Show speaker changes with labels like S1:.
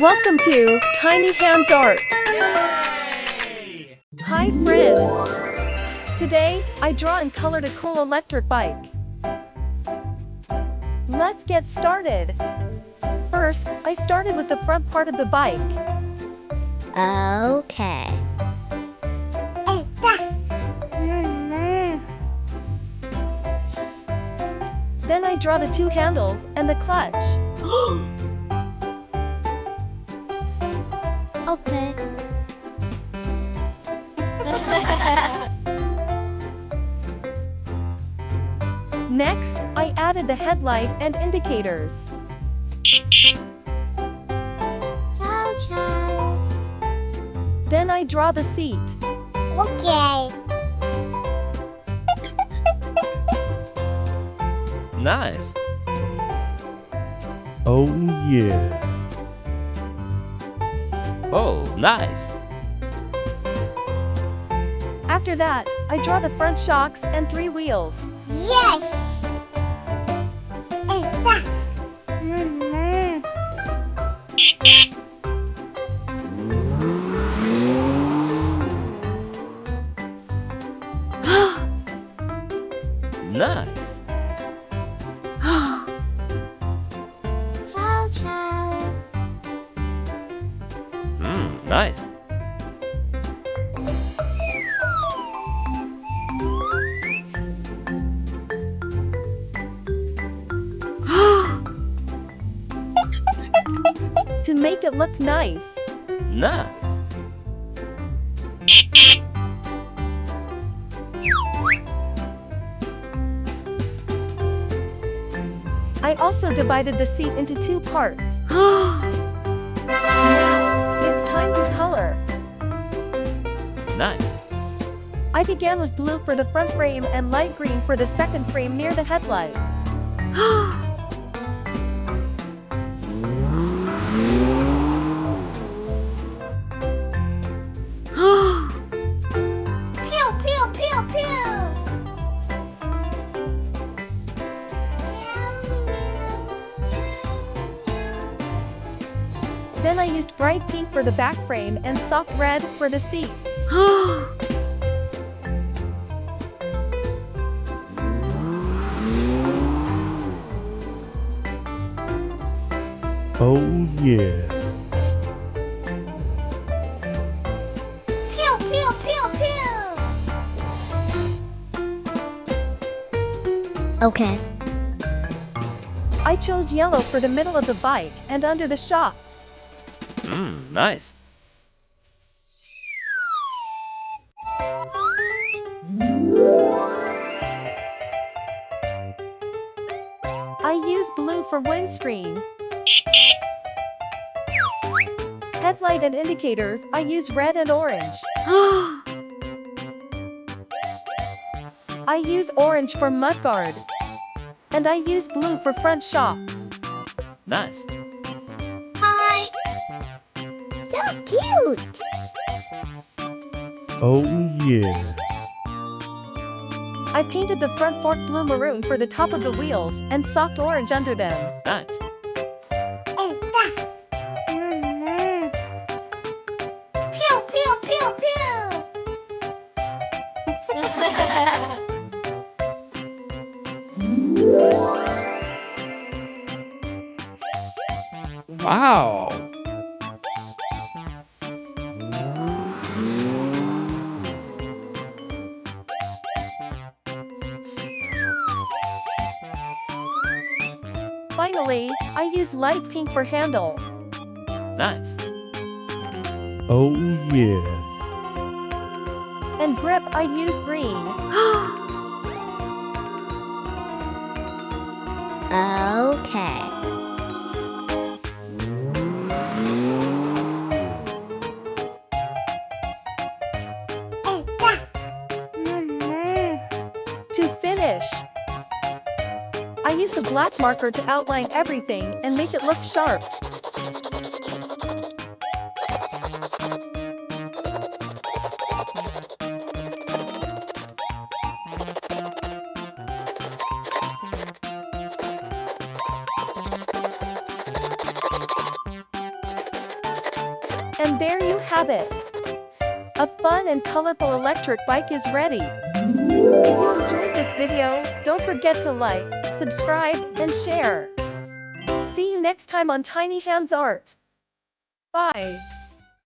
S1: Welcome to Tiny Hands Art.
S2: Yay!
S1: Hi friends! Today, I draw and colored a cool electric bike. Let's get started. First, I started with the front part of the bike.
S3: Okay.
S1: Then I draw the two handles and the clutch.
S3: Okay.
S1: Next, I added the headlight and indicators.
S3: Ciao, ciao.
S1: Then I draw the seat.
S3: Okay.
S2: Nice.
S4: Oh yeah.
S2: Oh, nice.
S1: After that, I draw the front shocks and three wheels.
S3: Yes.
S2: Nice.
S3: Ciao, ciao.
S2: Nice.
S1: To make it look nice.
S2: Nice.
S1: I also divided the seat into two parts. It's time to color.
S2: Nice.
S1: I began with blue for the front frame and light green for the second frame near the headlight.
S3: Pew, pew, pew, pew.
S1: Then I used bright pink for the back frame and soft red for the seat.
S4: Oh yeah.
S3: Pew, pew, pew, pew. Okay.
S1: I chose yellow for the middle of the bike and under the shocks.
S2: Nice.
S1: I use blue for windscreen. Headlight and indicators, I use red and orange. I use orange for mudguard. And I use blue for front shocks.
S2: Nice.
S3: Hi. So cute.
S4: Oh yeah.
S1: I painted the front fork blue maroon for the top of the wheels and soft orange under them.
S2: Nice.
S3: Pew, pew, pew, pew.
S2: Wow.
S1: Finally, I use light pink for handle.
S2: Nice.
S4: Oh yeah.
S1: And grip, I use green.
S3: Okay.
S1: To finish, I use the black marker to outline everything and make it look sharp. And there you have it. A fun and colorful electric bike is ready. If you enjoyed this video, don't forget to like, subscribe, and share. See you next time on Tiny Hands Art. Bye.